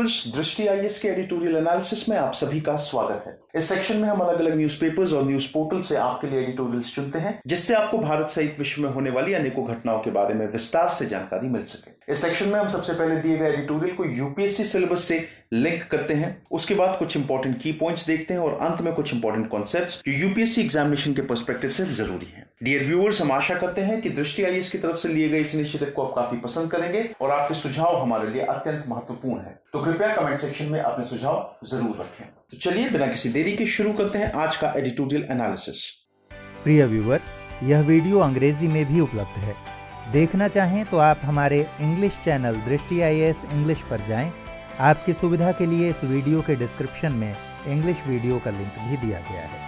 Viewers, दृष्टि IAS के editorial analysis में आप सभी का स्वागत है। इस सेक्शन में हम अलग अलग न्यूज़पेपर्स और न्यूज पोर्टल से आपके लिए एडिटोरियल्स चुनते हैं, जिससे आपको भारत सहित विश्व में होने वाली अनेकों घटनाओं के बारे में विस्तार से जानकारी मिल सके। इस सेक्शन में हम सबसे पहले दिए गए एडिटोरियल को यूपीएससी सिलेबस से लिंक करते हैं, उसके बाद कुछ इंपॉर्टेंट की पॉइंट्स देखते हैं और अंत में कुछ इंपॉर्टेंट कॉन्सेप्ट्स जो यूपीएससी एग्जामिनेशन के पर्सपेक्टिव से जरूरी है। डियर व्यूअर्स, हम आशा करते हैं कि दृष्टि आईएएस की तरफ से लिए गए इस इनिशिएटिव को आप काफी पसंद करेंगे और आपके सुझाव हमारे लिए अत्यंत महत्वपूर्ण है, तो कृपया कमेंट सेक्शन में अपने सुझाव जरूर रखें। तो चलिए बिना किसी देरी के शुरू करते हैं आज का एडिटोरियल एनालिसिस। प्रिय व्यूअर, यह वीडियो अंग्रेजी में भी उपलब्ध है। देखना चाहें तो आप हमारे इंग्लिश चैनल दृष्टि आईएएस इंग्लिश पर जाएं। आपकी सुविधा के लिए इस वीडियो के डिस्क्रिप्शन में इंग्लिश वीडियो का लिंक भी दिया गया है।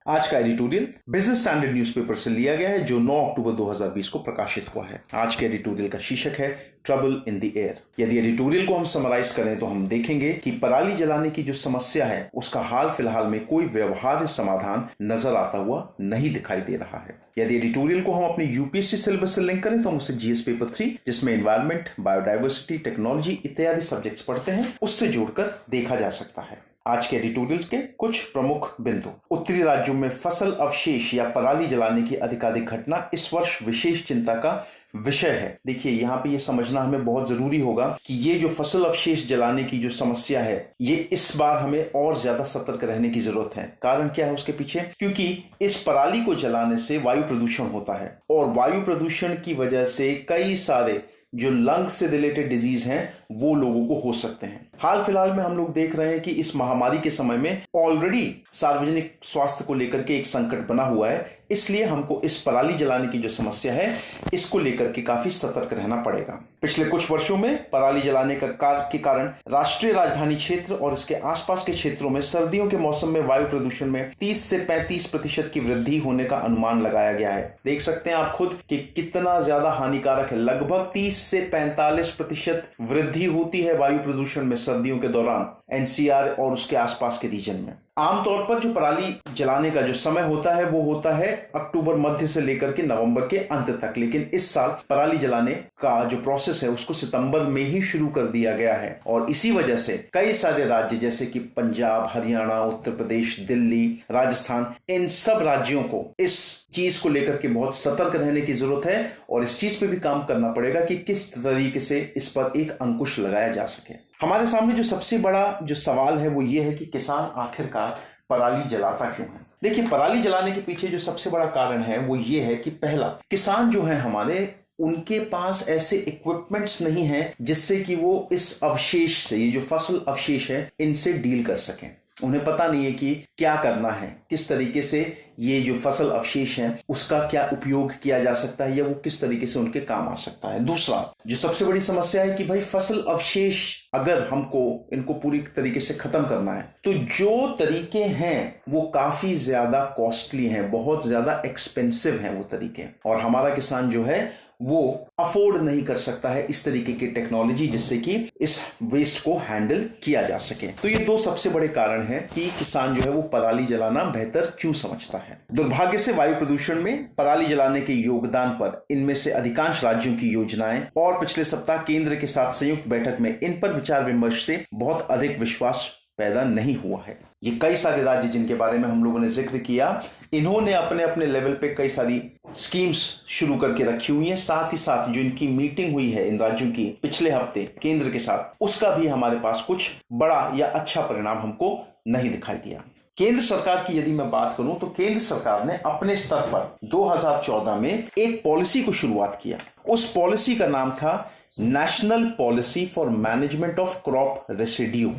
आज का एडिटोरियल बिजनेस स्टैंडर्ड न्यूज़पेपर से लिया गया है, जो 9 अक्टूबर 2020 को प्रकाशित हुआ है। आज के एडिटोरियल का शीर्षक है ट्रबल इन द एयर। यदि एडिटोरियल को हम समराइज करें तो हम देखेंगे कि पराली जलाने की जो समस्या है उसका हाल फिलहाल में कोई व्यवहार्य समाधान नजर आता हुआ नहीं दिखाई दे रहा है। यदि एडिटोरियल को हम अपने यूपीएससी सिलेबस से लिंक करें तो हम उसे जीएस पेपर 3, जिसमें एनवायरमेंट, बायोडाइवर्सिटी, टेक्नोलॉजी इत्यादि सब्जेक्ट्स पढ़ते हैं, उससे जोड़कर देखा जा सकता है। आज के एडिटोरियल के कुछ प्रमुख बिंदु। उत्तरी राज्यों में फसल अवशेष या पराली जलाने की अधिकाधिक घटना इस वर्ष विशेष चिंता का विषय है। देखिए, यहाँ पे ये समझना हमें बहुत जरूरी होगा कि ये जो फसल अवशेष जलाने की जो समस्या है, ये इस बार हमें और ज्यादा सतर्क रहने की जरूरत है। कारण क्या है उसके पीछे? क्योंकि इस पराली को जलाने से वायु प्रदूषण होता है और वायु प्रदूषण की वजह से कई सारे जो लंग्स से रिलेटेड डिजीज हैं वो लोगों को हो सकते हैं। हाल फिलहाल में हम लोग देख रहे हैं कि इस महामारी के समय में ऑलरेडी सार्वजनिक स्वास्थ्य को लेकर के एक संकट बना हुआ है, इसलिए हमको इस पराली जलाने की जो समस्या है इसको लेकर के काफी सतर्क रहना पड़ेगा। पिछले कुछ वर्षों में पराली जलाने के कारण राष्ट्रीय राजधानी क्षेत्र और इसके आसपास के क्षेत्रों में सर्दियों के मौसम में वायु प्रदूषण में 30 से 35% की वृद्धि होने का अनुमान लगाया गया है। देख सकते हैं आप खुद कि कितना ज्यादा हानिकारक है। लगभग 30 से 45% वृद्धि होती है वायु प्रदूषण में सर्दियों के दौरान एनसीआर और उसके आसपास के रीजन में। आमतौर पर जो पराली जलाने का जो समय होता है वो होता है अक्टूबर मध्य से लेकर के नवंबर के अंत तक, लेकिन इस साल पराली जलाने का जो प्रोसेस है उसको सितंबर में ही शुरू कर दिया गया है और इसी वजह से कई सारे राज्य जैसे कि पंजाब, हरियाणा, उत्तर प्रदेश, दिल्ली, राजस्थान, इन सब राज्यों को इस चीज को लेकर के बहुत सतर्क रहने की जरूरत है और इस चीज पे भी काम करना पड़ेगा कि किस तरीके से इस पर एक अंकुश लगाया जा सके। हमारे सामने जो सबसे बड़ा जो सवाल है वो ये है कि किसान आखिरकार पराली जलाता क्यों है। देखिए, पराली जलाने के पीछे जो सबसे बड़ा कारण है वो ये है कि पहला, किसान जो है हमारे, उनके पास ऐसे इक्विपमेंट्स नहीं है जिससे कि वो इस अवशेष से, ये जो फसल अवशेष है, इनसे डील कर सकें। उन्हें पता नहीं है कि क्या करना है, किस तरीके से ये जो फसल अवशेष है उसका क्या उपयोग किया जा सकता है या वो किस तरीके से उनके काम आ सकता है। दूसरा जो सबसे बड़ी समस्या है कि भाई फसल अवशेष अगर हमको इनको पूरी तरीके से खत्म करना है तो जो तरीके हैं वो काफी ज्यादा कॉस्टली हैं, बहुत ज्यादा एक्सपेंसिव हैं वो तरीके, और हमारा किसान जो है वो अफोर्ड नहीं कर सकता है इस तरीके की टेक्नोलॉजी जिससे कि इस वेस्ट को हैंडल किया जा सके। तो ये दो सबसे बड़े कारण हैं कि किसान जो है वो पराली जलाना बेहतर क्यों समझता है। दुर्भाग्य से वायु प्रदूषण में पराली जलाने के योगदान पर इनमें से अधिकांश राज्यों की योजनाएं और पिछले सप्ताह केंद्र के साथ संयुक्त बैठक में इन पर विचार विमर्श से बहुत अधिक विश्वास पैदा नहीं हुआ है। ये कई सारे राज्य जिनके बारे में हम लोगों ने जिक्र किया, इन्होंने अपने अपने लेवल पे कई सारी स्कीम्स शुरू करके रखी हुई हैं। साथ ही साथ जो इनकी मीटिंग हुई है इन राज्यों की पिछले हफ्ते केंद्र के साथ, उसका भी हमारे पास कुछ बड़ा या अच्छा परिणाम हमको नहीं दिखाई दिया। केंद्र सरकार की यदि मैं बात करूं तो केंद्र सरकार ने अपने स्तर पर 2014 में एक पॉलिसी को शुरुआत किया। उस पॉलिसी का नाम था national policy for management of crop residue,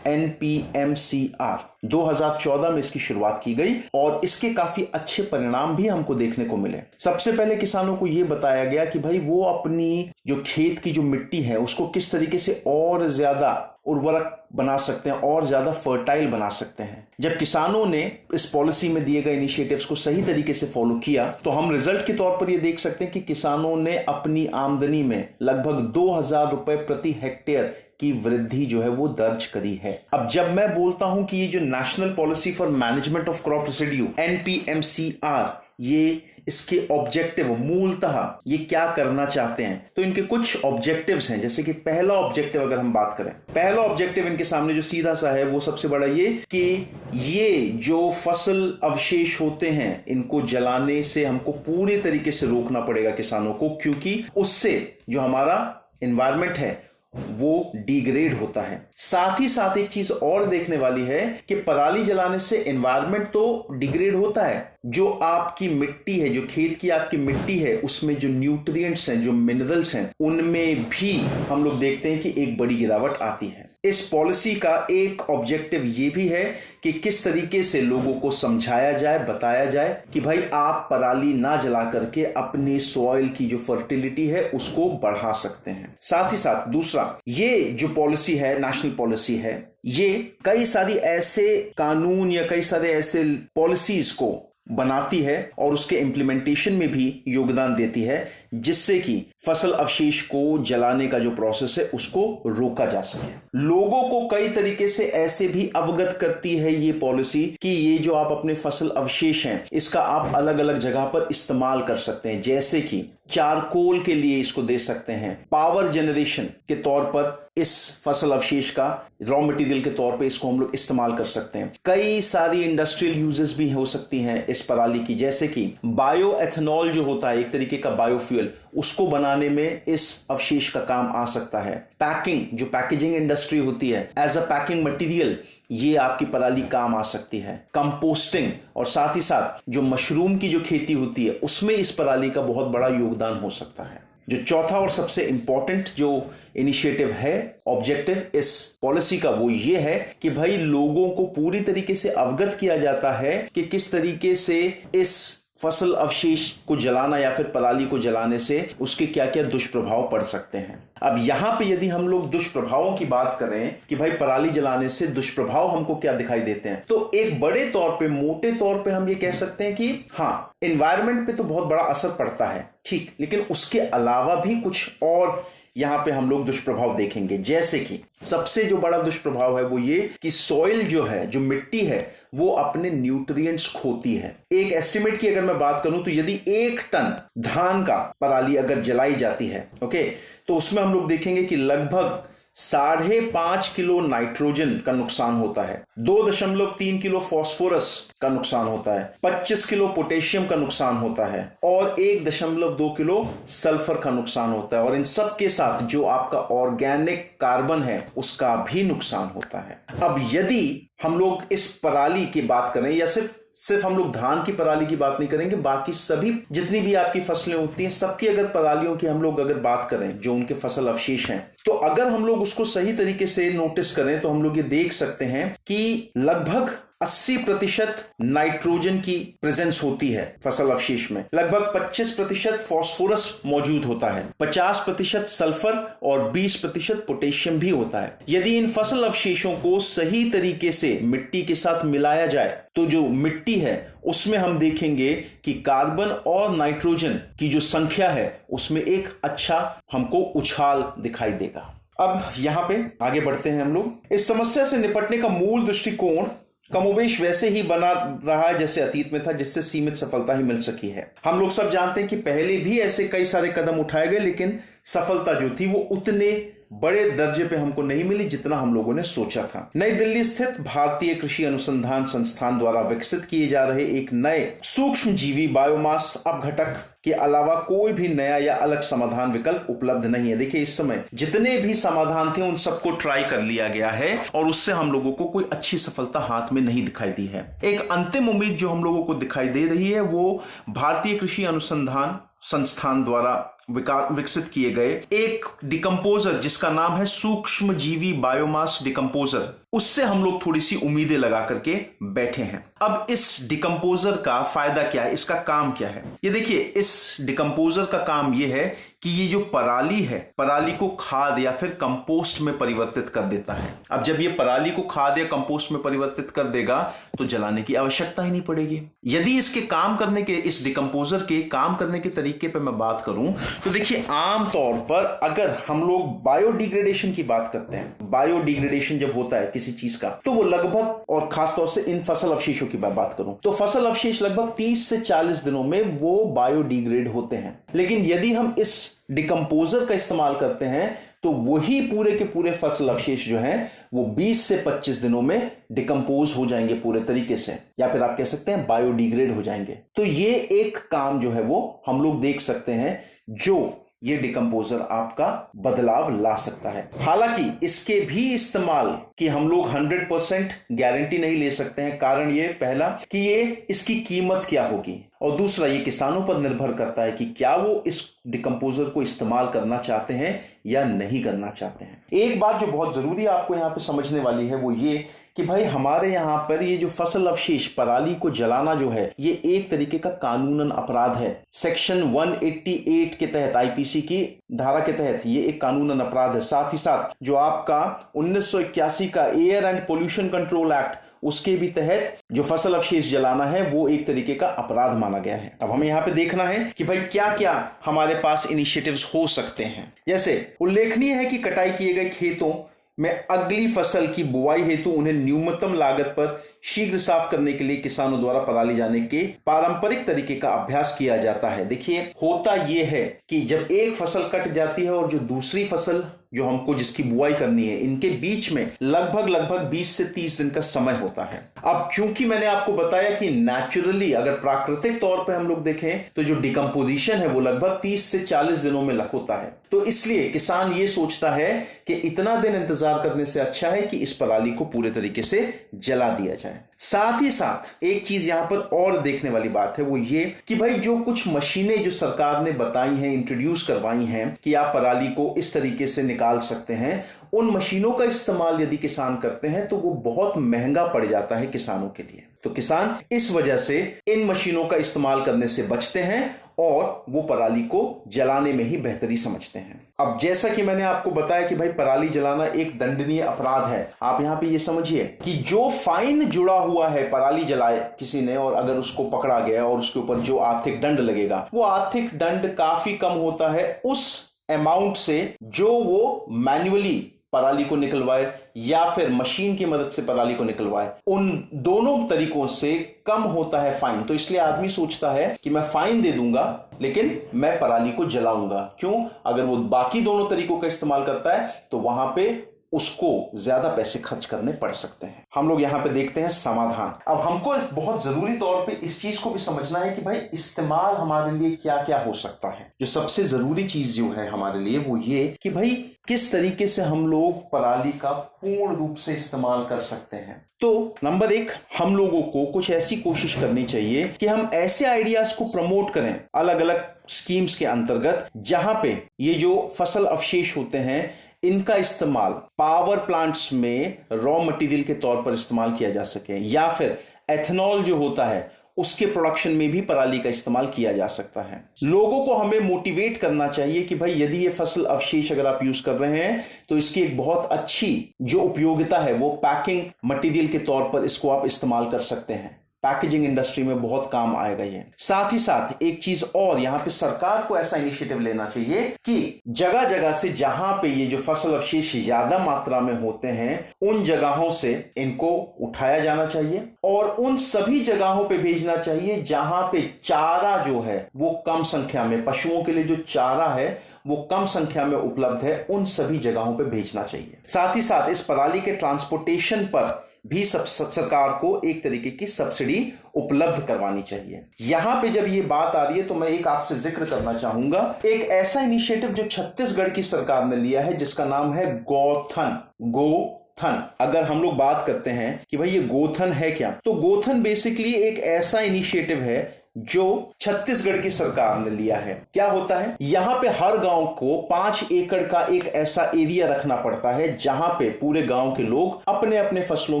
NPMCR। 2014 में इसकी शुरुआत की गई और इसके काफी अच्छे परिणाम भी हमको देखने को मिले। सबसे पहले किसानों को यह बताया गया कि भाई वो अपनी जो खेत की जो मिट्टी है उसको किस तरीके से और ज्यादा उर्वरक बना सकते हैं और ज्यादा फर्टाइल बना सकते हैं। जब किसानों ने इस पॉलिसी में दिए गए इनिशिएटिव्स को सही तरीके से फॉलो किया तो हम रिजल्ट के तौर पर यह देख सकते हैं कि किसानों ने अपनी आमदनी में लगभग 2000 रुपए प्रति हेक्टेयर की वृद्धि जो है वो दर्ज करी है। अब जब मैं बोलता हूं कि ये जो national policy for management of crop residue NPMCR ये इसके ऑब्जेक्टिव मूलतः ये क्या करना चाहते हैं। तो इनके कुछ ऑब्जेक्टिव्स हैं, जैसे कि पहला ऑब्जेक्टिव अगर हम बात करें, पहला ऑब्जेक्टिव इनके सामने जो सीधा सा है वो सबसे बड़ा ये कि ये जो फसल अवशेष होते हैं इनको जलाने से हमको पूरी तरीके से रोकना पड़ेगा किसानों को, क्योंकि उससे जो हमारा एनवायरमेंट है वो डिग्रेड होता है। साथ ही साथ एक चीज और देखने वाली है कि पराली जलाने से एनवायरनमेंट तो डिग्रेड होता है, जो आपकी मिट्टी है, जो खेत की आपकी मिट्टी है, उसमें जो न्यूट्रिएंट्स हैं, जो मिनरल्स हैं, उनमें भी हम लोग देखते हैं कि एक बड़ी गिरावट आती है। इस पॉलिसी का एक ऑब्जेक्टिव ये भी है कि किस तरीके से लोगों को समझाया जाए, बताया जाए कि भाई आप पराली ना जला करके अपनी सॉइल की जो फर्टिलिटी है उसको बढ़ा सकते हैं। साथ ही साथ दूसरा, ये जो पॉलिसी है, नेशनल पॉलिसी है, ये कई सारी ऐसे कानून या कई सारे ऐसे पॉलिसीज को बनाती है और उसके इंप्लीमेंटेशन में भी योगदान देती है, जिससे कि फसल अवशेष को जलाने का जो प्रोसेस है उसको रोका जा सके। लोगों को कई तरीके से ऐसे भी अवगत करती है ये पॉलिसी कि ये जो आप अपने फसल अवशेष हैं इसका आप अलग अलग जगह पर इस्तेमाल कर सकते हैं, जैसे कि चारकोल के लिए इसको दे सकते हैं, पावर जनरेशन के तौर पर इस फसल अवशेष का रॉ मटेरियल के तौर पे इसको हम लोग इस्तेमाल कर सकते हैं। कई सारी इंडस्ट्रियल यूजेस भी हो सकती हैं इस पराली की, जैसे कि बायो एथेनॉल जो होता है, एक तरीके का बायोफ्यूल, उसको बनाने में इस अवशेष का काम आ सकता है। पैकिंग, जो पैकेजिंग इंडस्ट्री होती है, एज अ पैकिंग मटेरियल ये आपकी पराली काम आ सकती है। कंपोस्टिंग और साथ ही साथ जो मशरूम की जो खेती होती है उसमें इस पराली का बहुत बड़ा योगदान हो सकता है। जो चौथा और सबसे इंपॉर्टेंट जो इनिशिएटिव है, ऑब्जेक्टिव इस पॉलिसी का, वो ये है कि भाई लोगों को पूरी तरीके से अवगत किया जाता है कि किस तरीके से इस फसल अवशेष को जलाना या फिर पराली को जलाने से उसके क्या क्या दुष्प्रभाव पड़ सकते हैं। अब यहां पे यदि हम लोग दुष्प्रभावों की बात करें कि भाई पराली जलाने से दुष्प्रभाव हमको क्या दिखाई देते हैं, तो एक बड़े तौर पे, मोटे तौर पे हम ये कह सकते हैं कि हाँ, एनवायरनमेंट पे तो बहुत बड़ा असर पड़ता है, ठीक, लेकिन उसके अलावा भी कुछ और यहां पे हम लोग दुष्प्रभाव देखेंगे। जैसे कि सबसे जो बड़ा दुष्प्रभाव है वो ये कि सॉइल जो है, जो मिट्टी है, वो अपने न्यूट्रिएंट्स खोती है। एक एस्टिमेट की अगर मैं बात करूं तो यदि 1 टन धान का पराली अगर जलाई जाती है, ओके, तो उसमें हम लोग देखेंगे कि लगभग 5.5 किलो नाइट्रोजन का नुकसान होता है, 2.3 किलो फास्फोरस का नुकसान होता है, 25 किलो पोटेशियम का नुकसान होता है और 1.2 किलो सल्फर का नुकसान होता है। और इन सब के साथ जो आपका ऑर्गेनिक कार्बन है उसका भी नुकसान होता है। अब यदि हम लोग इस पराली की बात करें, या सिर्फ हम लोग धान की पराली की बात नहीं करेंगे, बाकी सभी जितनी भी आपकी फसलें होती हैं सबकी अगर परालियों की हम लोग अगर बात करें, जो उनके फसल अवशेष हैं, तो अगर हम लोग उसको सही तरीके से नोटिस करें तो हम लोग ये देख सकते हैं कि लगभग 80% नाइट्रोजन की प्रेजेंस होती है फसल अवशेष में, लगभग 25% फास्फोरस मौजूद होता है, 50% सल्फर और 20% पोटेशियम भी होता है। यदि इन फसल अवशेषों को सही तरीके से मिट्टी के साथ मिलाया जाए तो जो मिट्टी है उसमें हम देखेंगे कि कार्बन और नाइट्रोजन की जो संख्या है उसमें एक अच्छा हमको उछाल दिखाई देगा। अब यहां पे आगे बढ़ते हैं हम लोग। इस समस्या से निपटने का मूल दृष्टिकोण कमोबेश वैसे ही बना रहा है जैसे अतीत में था, जिससे सीमित सफलता ही मिल सकी है। हम लोग सब जानते हैं कि पहले भी ऐसे कई सारे कदम उठाए गए, लेकिन सफलता जो थी वो उतने बड़े दर्जे पे हमको नहीं मिली जितना हम लोगों ने सोचा था। नई दिल्ली स्थित भारतीय कृषि अनुसंधान संस्थान द्वारा विकसित किए जा रहे एक नए सूक्ष्म जीवी बायोमास अपघटक के अलावा कोई भी नया या अलग समाधान विकल्प उपलब्ध नहीं है। देखिए, इस समय जितने भी समाधान थे उन सबको ट्राई कर लिया गया है और उससे हम लोगों को कोई अच्छी सफलता हाथ में नहीं दिखाई दी है। एक अंतिम उम्मीद जो हम लोगों को दिखाई दे रही है वो भारतीय कृषि अनुसंधान संस्थान द्वारा विकसित किए गए एक डिकम्पोजर जिसका नाम है सूक्ष्म जीवी बायोमास डिकम्पोजर, उससे हम लोग थोड़ी सी उम्मीदें लगा करके बैठे हैं। अब इस डिकम्पोजर का फायदा क्या है, इसका काम क्या है? ये देखिए, इस डिकम्पोजर का काम ये है कि ये जो पराली है, पराली को खाद या फिर कंपोस्ट में परिवर्तित कर देता है। अब जब ये पराली को खाद या कंपोस्ट में परिवर्तित कर देगा तो जलाने की आवश्यकता ही नहीं पड़ेगी। यदि इसके काम करने के, इस डिकम्पोजर के काम करने के तरीके पे मैं बात करूं तो देखिए, आमतौर पर अगर हम लोग बायोडिग्रेडेशन की बात करते हैं, बायोडिग्रेडेशन जब होता है किसी चीज का, तो वो लगभग, और खासतौर से इन फसल अवशेषों की बात करूं तो फसल अवशेष लगभग 30 से 40 दिनों में वो बायोडिग्रेड होते हैं। लेकिन यदि हम इस डिकम्पोजर का इस्तेमाल करते हैं तो वही पूरे के पूरे फसल अवशेष जो हैं वो 20 से 25 दिनों में डिकम्पोज हो जाएंगे पूरे तरीके से, या फिर आप कह सकते हैं बायोडिग्रेड हो जाएंगे। तो ये एक काम जो है वो हम लोग देख सकते हैं, जो ये डिकम्पोजर आपका बदलाव ला सकता है। हालांकि इसके भी इस्तेमाल की हम लोग 100% गारंटी नहीं ले सकते हैं। कारण ये, पहला कि ये इसकी कीमत क्या होगी, और दूसरा ये किसानों पर निर्भर करता है कि क्या वो इस डिकम्पोजर को इस्तेमाल करना चाहते हैं या नहीं करना चाहते हैं। एक बात जो बहुत जरूरी आपको यहां पे समझने वाली है वो ये कि भाई हमारे यहां पर ये जो फसल अवशेष, पराली को जलाना जो है, ये एक तरीके का कानूनन अपराध है। सेक्शन 188 के तहत, आईपीसी की धारा के तहत ये एक कानूनन अपराध है। साथ ही साथ जो आपका 1981 का air and pollution control act, उसके भी तहत जो फसल अवशेष जलाना है वो एक तरीके का अपराध माना गया है। अब हमें यहां पे देखना है कि भाई क्या क्या हमारे पास इनिशिएटिव्स हो सकते हैं। जैसे उल्लेखनीय है कि कटाई किए गए खेतों में अगली फसल की बुआई हेतु उन्हें न्यूनतम लागत पर शीघ्र साफ करने के लिए किसानों द्वारा पराली जाने के पारंपरिक तरीके का अभ्यास किया जाता है। देखिए, होता यह है कि जब एक फसल कट जाती है और जो दूसरी फसल जो हमको जिसकी बुआई करनी है, इनके बीच में लगभग 20 से 30 दिन का समय होता है। अब क्योंकि मैंने आपको बताया कि नेचुरली, अगर प्राकृतिक तौर पे हम लोग देखें तो जो डिकम्पोजिशन है वो लगभग 30 से 40 दिनों में होता है। तो इसलिए किसान ये सोचता है कि इतना दिन इंतजार करने से अच्छा है कि इस पराली को पूरे तरीके से जला दिया जाए। साथ ही साथ एक चीज यहां पर और देखने वाली बात है वो ये कि भाई जो कुछ मशीनें जो सरकार ने बताई हैं, इंट्रोड्यूस करवाई हैं कि आप पराली को इस तरीके से निकाल सकते हैं, उन मशीनों का इस्तेमाल यदि किसान करते हैं तो वो बहुत महंगा पड़ जाता है किसानों के लिए। तो किसान इस वजह से इन मशीनों का इस्तेमाल करने से बचते हैं और वो पराली को जलाने में ही बेहतरी समझते हैं। अब जैसा कि मैंने आपको बताया कि भाई पराली जलाना एक दंडनीय अपराध है, आप यहां पे ये समझिए कि जो फाइन जुड़ा हुआ है पराली जलाए किसी ने, और अगर उसको पकड़ा गया और उसके ऊपर जो आर्थिक दंड लगेगा, वो आर्थिक दंड काफी कम होता है उस अमाउंट से जो वो मैन्युअली पराली को निकलवाए या फिर मशीन की मदद से पराली को निकलवाए। उन दोनों तरीकों से कम होता है फाइन। तो इसलिए आदमी सोचता है कि मैं फाइन दे दूंगा लेकिन मैं पराली को जलाऊंगा। क्यों? अगर वो बाकी दोनों तरीकों का इस्तेमाल करता है तो वहां पे उसको ज्यादा पैसे खर्च करने पड़ सकते हैं। हम लोग यहां पे देखते हैं समाधान। अब हमको बहुत जरूरी तौर पे इस चीज को भी समझना है कि भाई इस्तेमाल हमारे लिए क्या क्या हो सकता है। जो सबसे जरूरी चीज जो है हमारे लिए वो ये कि भाई किस तरीके से हम लोग पराली का पूर्ण रूप से इस्तेमाल कर सकते हैं। तो नंबर 1, हम लोगों को कुछ ऐसी कोशिश करनी चाहिए कि हम ऐसे आइडियाज को प्रमोट करें अलग अलग स्कीम्स के अंतर्गत, जहां पे ये जो फसल अवशेष होते हैं इनका इस्तेमाल पावर प्लांट्स में रॉ मटेरियल के तौर पर इस्तेमाल किया जा सके, या फिर एथेनॉल जो होता है उसके प्रोडक्शन में भी पराली का इस्तेमाल किया जा सकता है। लोगों को हमें मोटिवेट करना चाहिए कि भाई यदि ये फसल अवशेष अगर आप यूज कर रहे हैं तो इसकी एक बहुत अच्छी जो उपयोगिता है वो पैकिंग मटेरियल के तौर पर इसको आप इस्तेमाल कर सकते हैं। पैकेजिंग इंडस्ट्री में बहुत काम आएगा ये। साथ ही साथ एक चीज और, यहां पे सरकार को ऐसा इनिशिएटिव लेना चाहिए कि जगह जगह से जहां पे ये जो फसल अवशेष ज्यादा मात्रा में होते हैं उन जगहों से इनको उठाया जाना चाहिए और उन सभी जगहों पे भेजना चाहिए जहां पे चारा जो है वो कम संख्या में, पशुओं के लिए जो चारा है वो कम संख्या में उपलब्ध है, उन सभी जगहों पे भेजना चाहिए। साथ ही साथ इस पराली के ट्रांसपोर्टेशन पर भी सरकार को एक तरीके की सब्सिडी उपलब्ध करवानी चाहिए। यहां पे जब ये बात आ रही है तो मैं एक आपसे जिक्र करना चाहूंगा एक ऐसा इनिशिएटिव जो छत्तीसगढ़ की सरकार ने लिया है जिसका नाम है गोथन। अगर हम लोग बात करते हैं कि भाई ये गोथन है क्या, तो गोथन बेसिकली एक ऐसा इनिशिएटिव है जो छत्तीसगढ़ की सरकार ने लिया है। क्या होता है, यहां पे हर गांव को 5 एकड़ का एक ऐसा एरिया रखना पड़ता है जहां पे पूरे गांव के लोग अपने अपने फसलों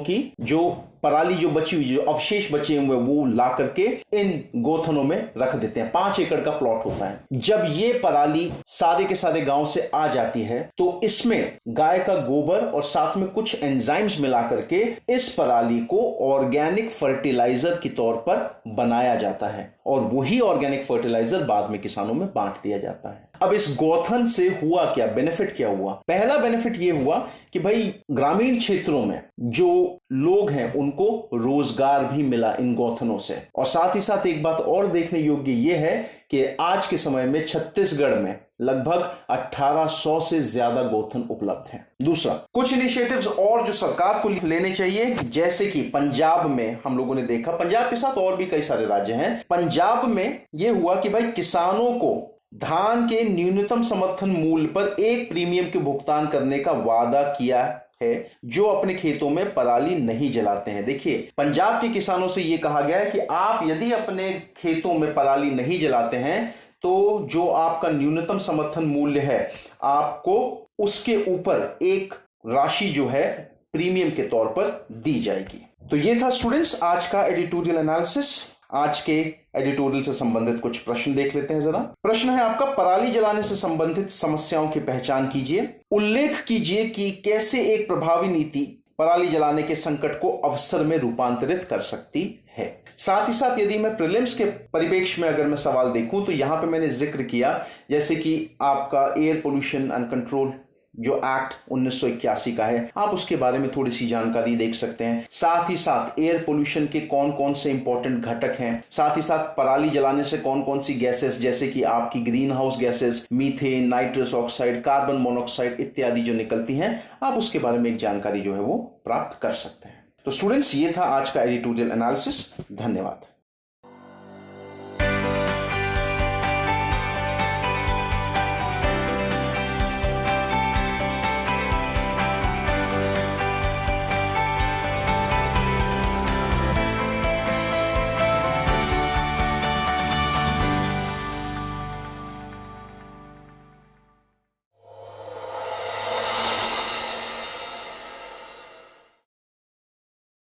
की जो पराली जो बची हुई, जो अवशेष बचे हुए वो ला करके इन गोथनों में रख देते हैं। 5 एकड़ का प्लॉट होता है। जब ये पराली सारे के सारे गांव से आ जाती है तो इसमें गाय का गोबर और साथ में कुछ एंजाइम्स मिला करके इस पराली को ऑर्गेनिक फर्टिलाइजर के तौर पर बनाया जाता है और वही ऑर्गेनिक फर्टिलाइजर बाद में किसानों में बांट दिया जाता है। अब इस गौथन से हुआ क्या, बेनिफिट क्या हुआ? पहला बेनिफिट यह हुआ कि भाई ग्रामीण क्षेत्रों में जो लोग हैं उनको रोजगार भी मिला इन गौथनों से। और साथ ही साथ एक बात और देखने योग्य यह है कि आज के समय में छत्तीसगढ़ में लगभग 1800 से ज्यादा गौथन उपलब्ध हैं। दूसरा, कुछ इनिशिएटिव्स और जो सरकार को लेने चाहिए, जैसे कि पंजाब में हम लोगों ने देखा, पंजाब के साथ और भी कई सारे राज्य हैं। पंजाब में यह हुआ कि भाई किसानों को धान के न्यूनतम समर्थन मूल्य पर एक प्रीमियम के भुगतान करने का वादा किया है जो अपने खेतों में पराली नहीं जलाते हैं। देखिए, पंजाब के किसानों से यह कहा गया है कि आप यदि अपने खेतों में पराली नहीं जलाते हैं तो जो आपका न्यूनतम समर्थन मूल्य है आपको उसके ऊपर एक राशि जो है प्रीमियम के तौर पर दी जाएगी। तो ये था स्टूडेंट्स आज का एडिटोरियल एनालिसिस। आज के एडिटोरियल से संबंधित कुछ प्रश्न देख लेते हैं जरा। प्रश्न है आपका, पराली जलाने से संबंधित समस्याओं की पहचान कीजिए। उल्लेख कीजिए कि कैसे एक प्रभावी नीति पराली जलाने के संकट को अवसर में रूपांतरित कर सकती है। साथ ही साथ यदि मैं प्रीलिम्स के परिप्रेक्ष्य में अगर मैं सवाल देखूं तो यहां पे मैंने जिक्र किया जैसे कि आपका एयर पोल्यूशन एंड कंट्रोल जो एक्ट 1981 का है, आप उसके बारे में थोड़ी सी जानकारी देख सकते हैं। साथ ही साथ एयर पोल्यूशन के कौन कौन से इंपॉर्टेंट घटक हैं, साथ ही साथ पराली जलाने से कौन कौन सी गैसेस जैसे कि आपकी green house gases, methane, nitrous oxide, carbon monoxide इत्यादि जो निकलती हैं, आप उसके बारे में एक जानकारी जो है वो प्राप्त कर सकते हैं। तो स्टूडेंट्स, ये था आज का एडिटोरियल एनालिसिस। धन्यवाद।